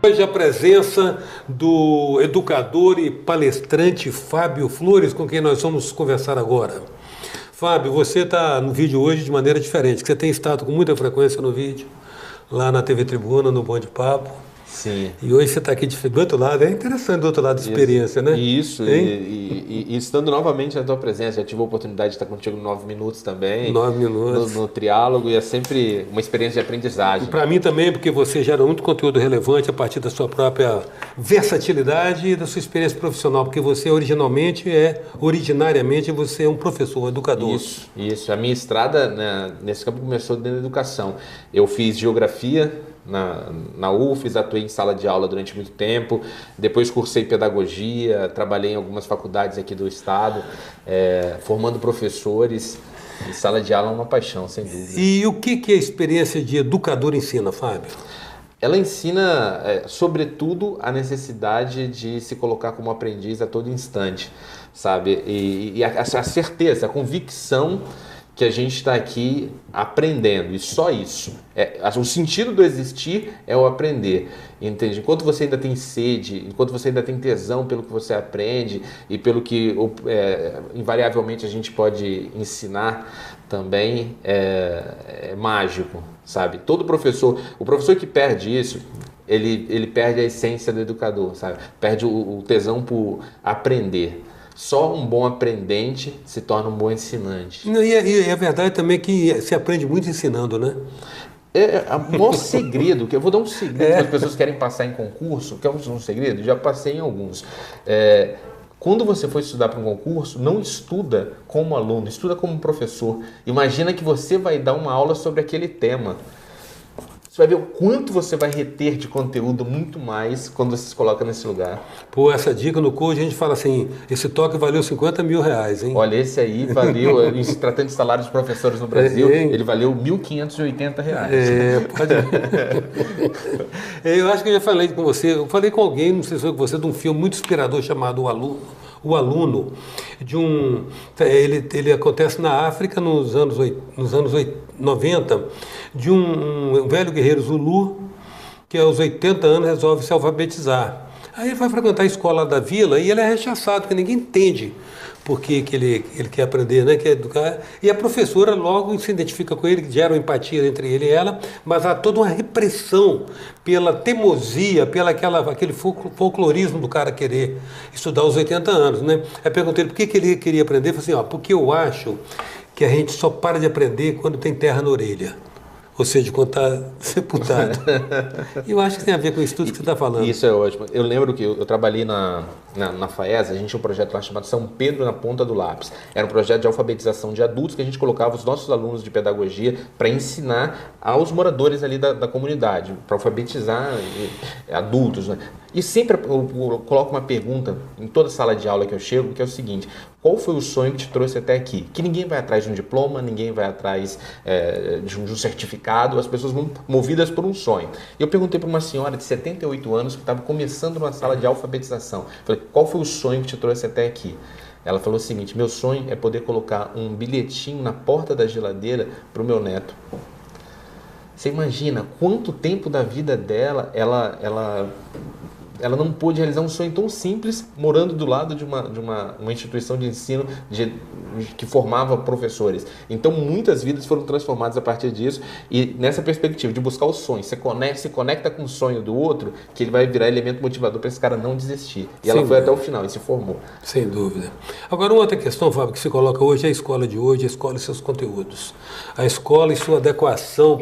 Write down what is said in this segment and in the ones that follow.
Hoje a presença do educador e palestrante Fábio Flores, com quem nós vamos conversar agora. Fábio, você está no vídeo hoje de maneira diferente, que você tem estado com muita frequência no vídeo, lá na TV Tribuna, no Bom de Papo. Sim. E hoje você está aqui do outro lado, é interessante do outro lado da experiência, né? Isso, e estando novamente na tua presença, já tive a oportunidade de estar contigo 9 minutos também. 9 minutos. No triálogo, e é sempre uma experiência de aprendizagem. Para mim também, porque você gera muito conteúdo relevante a partir da sua própria versatilidade e da sua experiência profissional, porque você originariamente você é um professor, um educador. Isso. A minha estrada, né, nesse campo começou dentro da educação. Eu fiz geografia na UFES, atuei em sala de aula durante muito tempo, depois cursei pedagogia, trabalhei em algumas faculdades aqui do estado, formando professores, e sala de aula é uma paixão, sem dúvida. E o que a experiência de educador ensina, Fábio? Ela ensina, sobretudo, a necessidade de se colocar como aprendiz a todo instante, sabe? E a certeza, a convicção que a gente está aqui aprendendo, e só isso. O sentido do existir é o aprender, entende? Enquanto você ainda tem sede, enquanto você ainda tem tesão pelo que você aprende e pelo que invariavelmente a gente pode ensinar também, é mágico, sabe? Todo professor, o professor que perde isso, ele perde a essência do educador, sabe? Perde o tesão por aprender. Só um bom aprendente se torna um bom ensinante. E é verdade também que se aprende muito ensinando, né? O maior segredo, que eu vou dar um segredo para as pessoas que querem passar em concurso, que é um segredo, já passei em alguns. Quando você for estudar para um concurso, não estuda como aluno, estuda como professor. Imagina que você vai dar uma aula sobre aquele tema. Você vai ver o quanto você vai reter de conteúdo muito mais quando você se coloca nesse lugar. Pô, essa dica no curso, a gente fala assim, esse toque valeu R$50 mil, hein? Olha, esse aí valeu, em se tratando de salários de professores no Brasil, ele valeu R$1.580. Pode Eu acho que eu já falei com você, eu falei com alguém, não sei se foi com você, de um filme muito inspirador chamado O Aluno, ele acontece na África nos anos 90, de um velho guerreiro Zulu que aos 80 anos resolve se alfabetizar. Aí ele vai frequentar a escola da vila e ele é rechaçado, porque ninguém entende por que ele quer aprender, né? Quer educar. E a professora logo se identifica com ele, gera uma empatia entre ele e ela, mas há toda uma repressão pela teimosia, aquele folclorismo do cara querer estudar aos 80 anos, né? Aí perguntei ele por que ele queria aprender, ele falou assim, porque eu acho que a gente só para de aprender quando tem terra na orelha. Ou seja, quando está sepultado. E eu acho que tem a ver com isso tudo que você está falando. Isso é ótimo. Eu lembro que eu trabalhei na FAES, a gente tinha um projeto lá chamado São Pedro na Ponta do Lápis. Era um projeto de alfabetização de adultos que a gente colocava os nossos alunos de pedagogia para ensinar aos moradores ali da comunidade, para alfabetizar adultos, né? E sempre eu coloco uma pergunta em toda sala de aula que eu chego, que é o seguinte: qual foi o sonho que te trouxe até aqui? Que ninguém vai atrás de um diploma, ninguém vai atrás de um certificado, as pessoas vão movidas por um sonho. Eu perguntei para uma senhora de 78 anos que estava começando numa sala de alfabetização. Falei, qual foi o sonho que te trouxe até aqui? Ela falou o seguinte: meu sonho é poder colocar um bilhetinho na porta da geladeira para o meu neto. Você imagina quanto tempo da vida dela ela não pôde realizar um sonho tão simples morando do lado de uma instituição de ensino que formava professores. Então muitas vidas foram transformadas a partir disso, e nessa perspectiva de buscar o sonho, se conecta com o sonho do outro, que ele vai virar elemento motivador para esse cara não desistir. E ela foi até o final e se formou. Sem dúvida. Agora, uma outra questão, Fábio, que se coloca hoje é a escola de hoje, a escola e seus conteúdos. A escola e sua adequação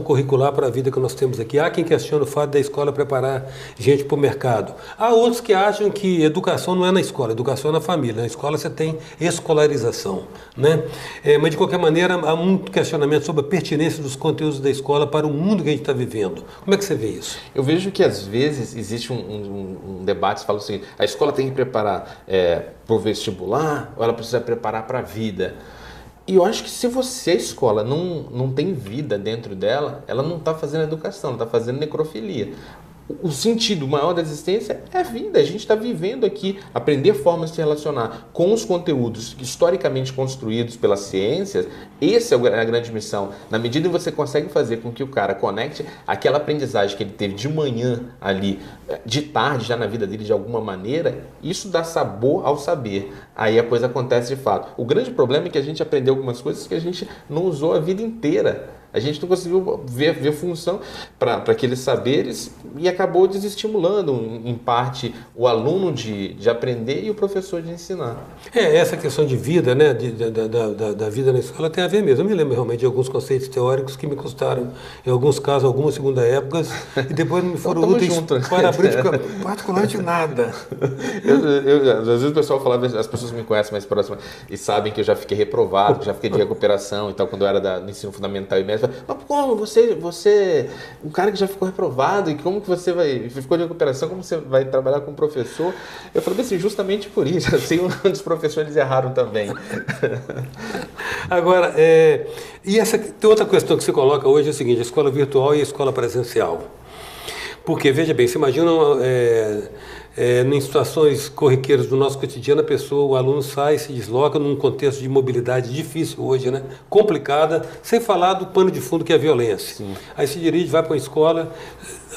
curricular para a vida que nós temos aqui. Há quem questiona o fato da escola preparar gente para o mercado. Há outros que acham que educação não é na escola, educação é na família. Na escola você tem escolarização, né? Mas de qualquer maneira há muito questionamento sobre a pertinência dos conteúdos da escola para o mundo que a gente está vivendo. Como é que você vê isso? Eu vejo que às vezes existe um debate que fala o seguinte: a escola tem que preparar para o vestibular ou ela precisa preparar para a vida? E eu acho que se a escola não tem vida dentro dela, ela não está fazendo educação, ela está fazendo necrofilia. o sentido maior da existência é a vida. A gente está vivendo aqui, aprender formas de se relacionar com os conteúdos historicamente construídos pelas ciências. Essa é a grande missão. Na medida que você consegue fazer com que o cara conecte aquela aprendizagem que ele teve de manhã ali, de tarde já na vida dele de alguma maneira, isso dá sabor ao saber. Aí a coisa acontece de fato. O grande problema é que a gente aprendeu algumas coisas que a gente não usou a vida inteira. A gente não conseguiu ver função para aqueles saberes e acabou desestimulando, em parte, o aluno de aprender e o professor de ensinar. Essa questão de vida, né, da vida na escola tem a ver mesmo. Eu me lembro realmente de alguns conceitos teóricos que me custaram, em alguns casos, algumas segunda épocas, e depois não me foram úteis para abrir particularmente nada. Às vezes o pessoal falava, as pessoas me conhecem mais próximas e sabem que eu já fiquei reprovado, já fiquei de recuperação e tal, quando eu era do ensino fundamental e médio. Mas como você, um cara que já ficou reprovado, e como que você ficou de recuperação, como você vai trabalhar com um professor? Eu falei assim, justamente por isso, assim, os professores erraram também. Agora, e tem outra questão que você coloca hoje, é o seguinte, a escola virtual e a escola presencial. Porque, veja bem, você imagina em situações corriqueiras do nosso cotidiano, o aluno sai e se desloca num contexto de mobilidade difícil hoje, né? Complicada, sem falar do pano de fundo que é a violência. Sim. Aí se dirige, vai para uma escola,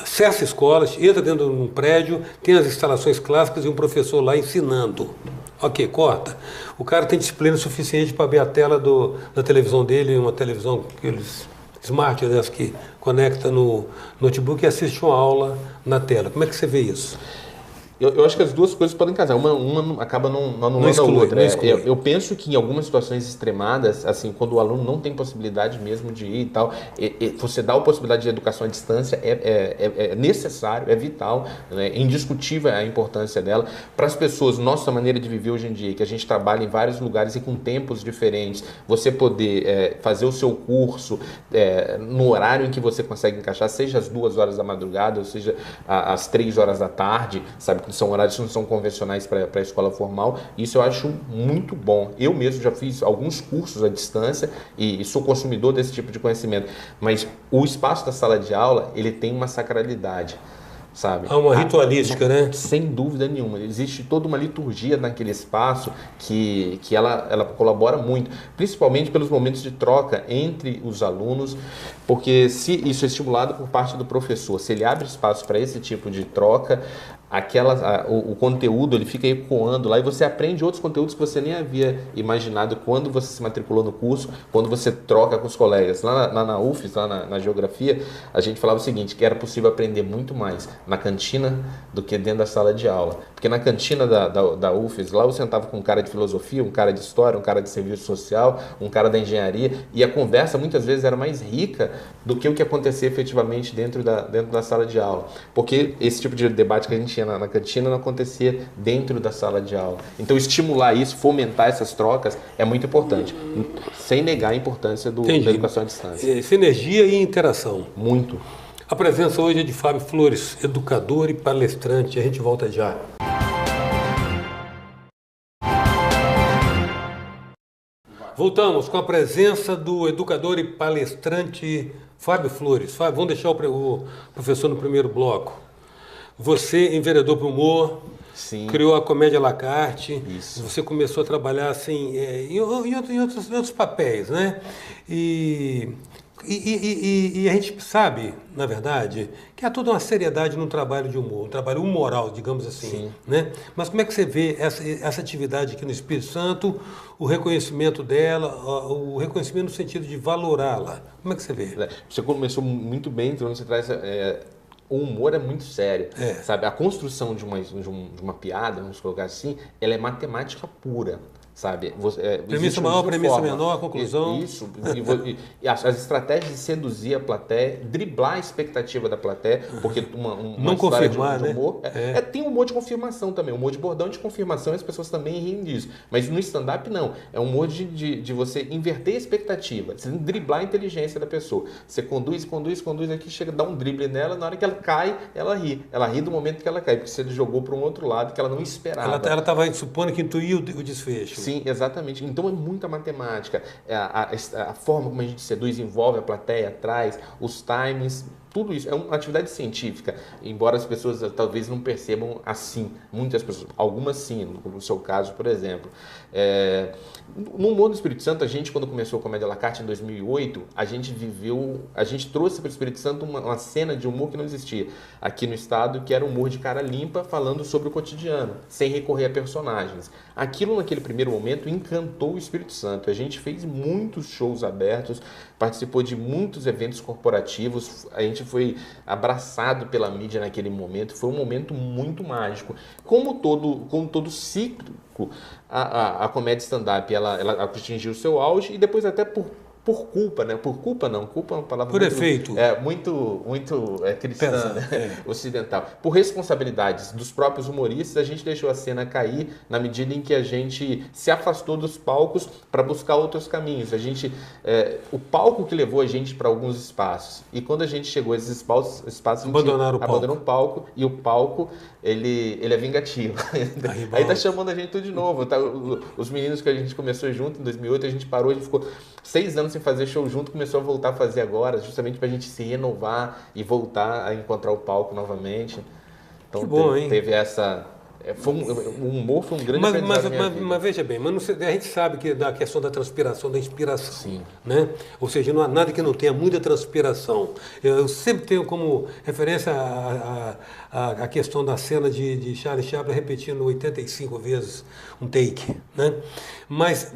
acessa escolas, entra dentro de um prédio, tem as instalações clássicas e um professor lá ensinando. Ok, corta. O cara tem disciplina suficiente para abrir a tela da televisão dele, uma televisão que eles... smart, dessa que conecta no notebook e assiste uma aula na tela. Como é que você vê isso? Eu acho que as duas coisas podem casar. Uma acaba não anulando a outra. Eu penso que em algumas situações extremadas, assim, quando o aluno não tem possibilidade mesmo de ir e tal, você dá a possibilidade de educação à distância, é necessário, é vital, né? É indiscutível a importância dela. Para as pessoas, nossa maneira de viver hoje em dia, que a gente trabalha em vários lugares e com tempos diferentes, você poder fazer o seu curso no horário em que você consegue encaixar, seja às 2 horas da madrugada, ou seja às 3 horas da tarde, sabe? São horários que não são convencionais para a escola formal. Isso eu acho muito bom. Eu mesmo já fiz alguns cursos à distância e sou consumidor desse tipo de conhecimento. Mas o espaço da sala de aula, ele tem uma sacralidade, sabe? Há uma ritualística, né? Sem dúvida nenhuma. Existe toda uma liturgia naquele espaço que ela colabora muito, principalmente pelos momentos de troca entre os alunos, porque se isso é estimulado por parte do professor, se ele abre espaço para esse tipo de troca, o conteúdo ele fica ecoando lá e você aprende outros conteúdos que você nem havia imaginado quando você se matriculou no curso, quando você troca com os colegas. Lá na UFES, lá na geografia, a gente falava o seguinte, que era possível aprender muito mais na cantina do que dentro da sala de aula. Porque na cantina da UFES, lá eu sentava com um cara de filosofia, um cara de história, um cara de serviço social, um cara da engenharia, e a conversa muitas vezes era mais rica do que o que acontecia efetivamente dentro da sala de aula. Porque esse tipo de debate que a gente tinha na cantina não acontecia dentro da sala de aula. Então estimular isso, fomentar essas trocas é muito importante, sem negar a importância da educação à distância. Sinergia e interação. Muito. A presença hoje é de Fábio Flores, educador e palestrante. A gente volta já. Voltamos com a presença do educador e palestrante Fábio Flores. Fábio, vamos deixar o professor no primeiro bloco. Você, enveredou para o humor, sim, criou a comédia à la carte. Isso. Você começou a trabalhar assim, em outros papéis, né? E a gente sabe, na verdade, que há toda uma seriedade no trabalho de humor, um trabalho humoral, digamos assim. Sim. Né? Mas como é que você vê essa atividade aqui no Espírito Santo, o reconhecimento dela, o reconhecimento no sentido de valorá-la? Como é que você vê? Você começou muito bem, então você traz... O humor é muito sério, sabe? A construção de uma piada, vamos colocar assim, ela é matemática pura. Sabe? Premissa maior, premissa menor, conclusão. Isso. E as estratégias de seduzir a plateia, driblar a expectativa da plateia, porque uma não confirmar, de humor, né? Tem humor de confirmação também, humor de bordão de confirmação, e as pessoas também riem disso. Mas no stand-up não, é um humor de você inverter a expectativa, você driblar a inteligência da pessoa. Você conduz aqui, chega a dar um drible nela, na hora que ela cai, ela ri. Ela ri do momento que ela cai, porque você jogou para um outro lado que ela não esperava. Ela estava supondo que intuiu o desfecho. Sim, exatamente. Então é muita matemática. A forma como a gente seduz envolve a plateia, traz os timings, tudo isso é uma atividade científica, embora as pessoas talvez não percebam assim, muitas pessoas, algumas sim, no seu caso, por exemplo. No humor do Espírito Santo, a gente, quando começou a Comédia à la carte em 2008, a gente trouxe para o Espírito Santo uma cena de humor que não existia aqui no estado, que era humor de cara limpa, falando sobre o cotidiano, sem recorrer a personagens. Aquilo, naquele primeiro momento, encantou o Espírito Santo. A gente fez muitos shows abertos, participou de muitos eventos corporativos, a gente foi abraçado pela mídia naquele momento, foi um momento muito mágico. Como todo ciclo, a comédia stand-up ela atingiu o seu auge e depois até por culpa, né? Por culpa não, culpa é uma palavra por efeito. Muito cristã, né? Ocidental. Por responsabilidades dos próprios humoristas, a gente deixou a cena cair na medida em que a gente se afastou dos palcos para buscar outros caminhos. O palco que levou a gente para alguns espaços. E quando a gente chegou a esses espaços, abandonou o palco e o palco ele é vingativo. Aí tá chamando a gente tudo de novo. Tá? Os meninos que a gente começou junto em 2008, a gente parou, a gente ficou 6 anos sem fazer show junto, começou a voltar a fazer agora, justamente para a gente se renovar e voltar a encontrar o palco novamente. Então que bom, hein? Teve essa... o humor foi um grande aprendizado. Mas veja bem, a gente sabe que da questão da transpiração, da inspiração. Sim. Né? Ou seja, não há nada que não tenha muita transpiração. Eu sempre tenho como referência a questão da cena de Charlie Chaplin repetindo 85 vezes um take. Né? Mas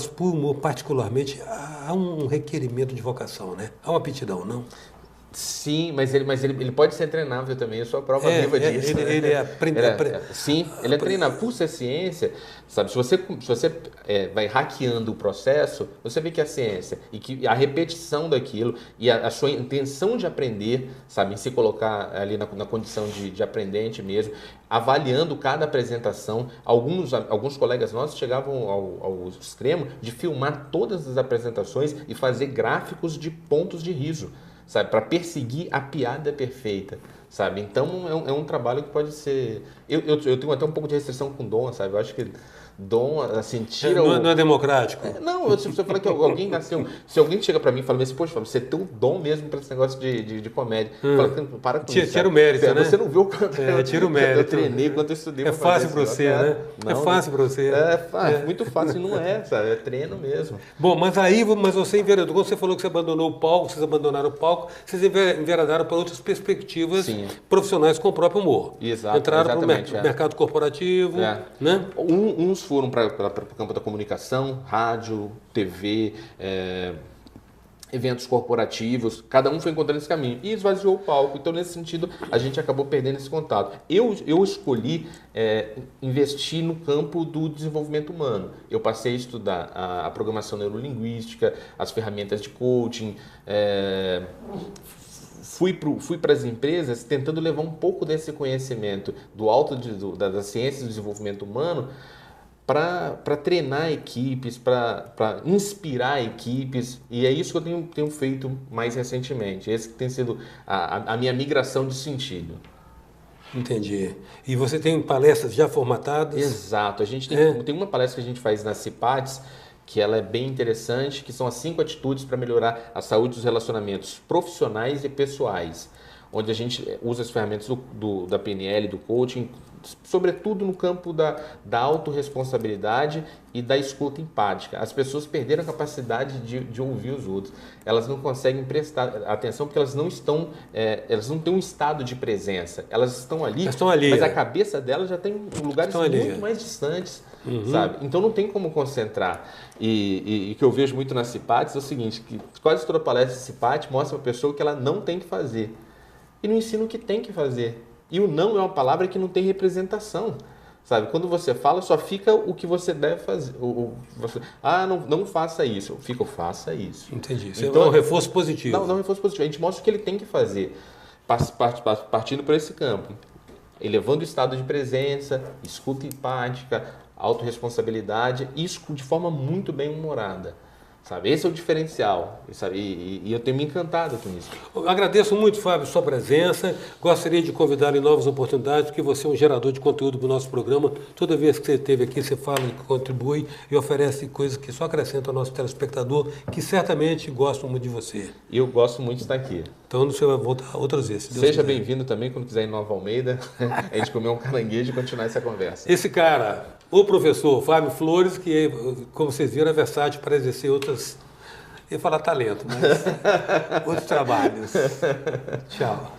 para o humor, particularmente, há um requerimento de vocação, né? Há uma aptidão, não? Sim, mas ele pode ser treinável também, eu sou a prova viva disso. Ele aprende. Sim, ele é treinável. Por ser ciência, sabe, se você vai hackeando o processo, você vê que a ciência e que a repetição daquilo e a sua intenção de aprender, sabe, em se colocar ali na condição de aprendente mesmo, avaliando cada apresentação. Alguns colegas nossos chegavam ao extremo de filmar todas as apresentações e fazer gráficos de pontos de riso, sabe, para perseguir a piada perfeita, sabe? Então é um trabalho que pode ser... Eu tenho até um pouco de restrição com dom, sabe? Eu acho que dom, assim, tira não é democrático? Não, se você falar que alguém nasceu... Se alguém chega pra mim e fala assim, poxa, você tem um dom mesmo pra esse negócio de comédia. Fala, para com isso, tira o mérito, né? Você não viu o quanto tira o mérito. Eu treinei, quanto eu estudei. É fácil pra você, né? Não, é fácil pra você. Muito fácil, não é, sabe? É treino mesmo. Bom, mas você enveredou, quando você falou que você abandonou o palco, vocês abandonaram o palco, vocês enveredaram para outras perspectivas profissionais com o próprio humor. Exato, entraram para o mercado corporativo, né? Uns foram para o campo da comunicação, rádio, TV, eventos corporativos, cada um foi encontrando esse caminho e esvaziou o palco. Então, nesse sentido, a gente acabou perdendo esse contato. Eu escolhi investir no campo do desenvolvimento humano. Eu passei a estudar a programação neurolinguística, as ferramentas de coaching, fui para as empresas tentando levar um pouco desse conhecimento das ciências do desenvolvimento humano para treinar equipes, para inspirar equipes, e é isso que eu tenho feito mais recentemente. Esse que tem sido a minha migração de sentido. Entendi. E você tem palestras já formatadas? Exato. A gente tem uma palestra que a gente faz na CIPATES, que ela é bem interessante, que são as 5 atitudes para melhorar a saúde dos relacionamentos profissionais e pessoais, onde a gente usa as ferramentas da PNL, do coaching, sobretudo no campo da autorresponsabilidade e da escuta empática. As pessoas perderam a capacidade de ouvir os outros. Elas não conseguem prestar atenção porque elas não têm um estado de presença. Elas estão ali, mas a cabeça delas já tem lugares muito mais distantes, sabe? Então não tem como concentrar. E o que eu vejo muito nas CIPATES é o seguinte, que quase toda palestra de CIPATE mostra para a pessoa o que ela não tem que fazer. E não ensina o que tem que fazer. E o não é uma palavra que não tem representação, sabe? Quando você fala, só fica o que você deve fazer. Não faça isso. Faça isso. Entendi. Então, é um reforço positivo. Não, um reforço positivo. A gente mostra o que ele tem que fazer, partindo por esse campo. Elevando o estado de presença, escuta empática, autorresponsabilidade, isso de forma muito bem humorada. Sabe? Esse é o diferencial, sabe? E eu tenho me encantado com isso. Eu agradeço muito, Fábio, sua presença. Gostaria de convidá-lo em novas oportunidades, porque você é um gerador de conteúdo para o nosso programa. Toda vez que você esteve aqui, você fala, contribui e oferece coisas que só acrescentam ao nosso telespectador, que certamente gostam muito de você. E eu gosto muito de estar aqui. Então você vai voltar outras vezes. Seja bem-vindo também quando quiser ir em Nova Almeida, a gente comer um caranguejo e continuar essa conversa. Esse cara, o professor Fábio Flores, que, como vocês viram, é versátil para exercer outras... Eu ia falar talento, mas outros trabalhos. Tchau.